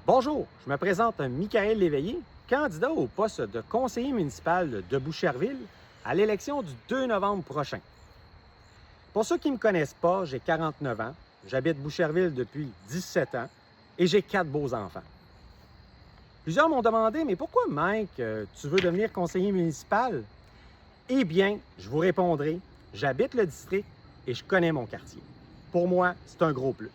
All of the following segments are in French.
Bonjour, je me présente Michael Léveillé, candidat au poste de conseiller municipal de Boucherville à l'élection du 2 novembre prochain. Pour ceux qui ne me connaissent pas, j'ai 49 ans, j'habite Boucherville depuis 17 ans et j'ai 4 beaux enfants. Plusieurs m'ont demandé, mais pourquoi Mike, tu veux devenir conseiller municipal? Eh bien, je vous répondrai, j'habite le district et je connais mon quartier. Pour moi, c'est un gros plus.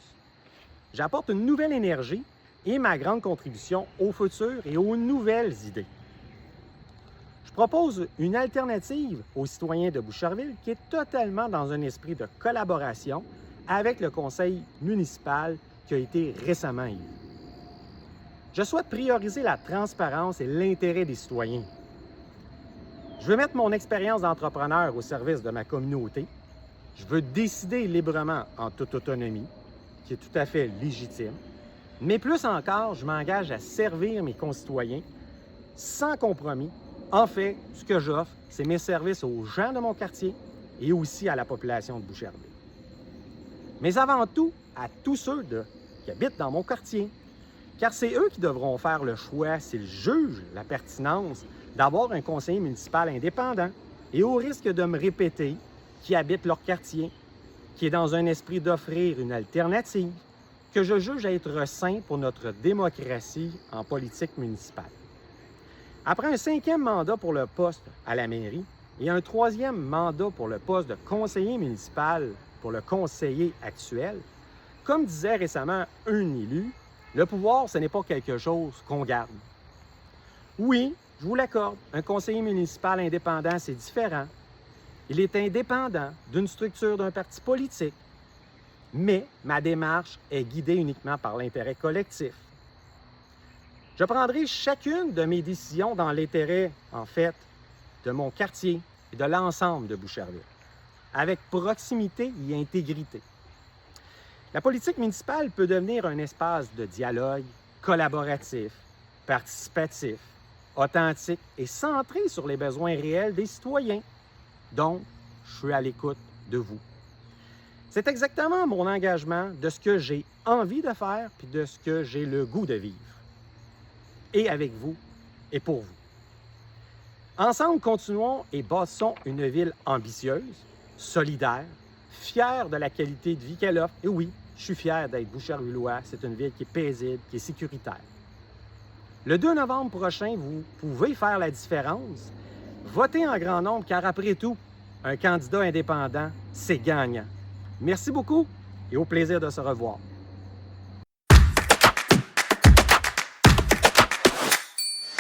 J'apporte une nouvelle énergie et ma grande contribution au futur et aux nouvelles idées. Je propose une alternative aux citoyens de Boucherville qui est totalement dans un esprit de collaboration avec le conseil municipal qui a été récemment élu. Je souhaite prioriser la transparence et l'intérêt des citoyens. Je veux mettre mon expérience d'entrepreneur au service de ma communauté. Je veux décider librement en toute autonomie, qui est tout à fait légitime. Mais plus encore, je m'engage à servir mes concitoyens sans compromis. En fait, ce que j'offre, c'est mes services aux gens de mon quartier et aussi à la population de Boucherville. Mais avant tout, à tous ceux qui habitent dans mon quartier, car c'est eux qui devront faire le choix s'ils jugent la pertinence d'avoir un conseiller municipal indépendant et au risque de me répéter, qui habitent leur quartier, qui est dans un esprit d'offrir une alternative, que je juge être sain pour notre démocratie en politique municipale. Après un 5e mandat pour le poste à la mairie et un 3e mandat pour le poste de conseiller municipal pour le conseiller actuel, comme disait récemment un élu, le pouvoir, ce n'est pas quelque chose qu'on garde. Oui, je vous l'accorde, un conseiller municipal indépendant, c'est différent. Il est indépendant d'une structure d'un parti politique. Mais ma démarche est guidée uniquement par l'intérêt collectif. Je prendrai chacune de mes décisions dans l'intérêt, en fait, de mon quartier et de l'ensemble de Boucherville, avec proximité et intégrité. La politique municipale peut devenir un espace de dialogue collaboratif, participatif, authentique et centré sur les besoins réels des citoyens. Donc, je suis à l'écoute de vous. C'est exactement mon engagement de ce que j'ai envie de faire puis de ce que j'ai le goût de vivre. Et avec vous et pour vous. Ensemble, continuons et bâtissons une ville ambitieuse, solidaire, fière de la qualité de vie qu'elle offre. Et oui, je suis fier d'être Bouchervillois. C'est une ville qui est paisible, qui est sécuritaire. Le 2 novembre prochain, vous pouvez faire la différence. Votez en grand nombre, car après tout, un candidat indépendant, c'est gagnant. Merci beaucoup et au plaisir de se revoir.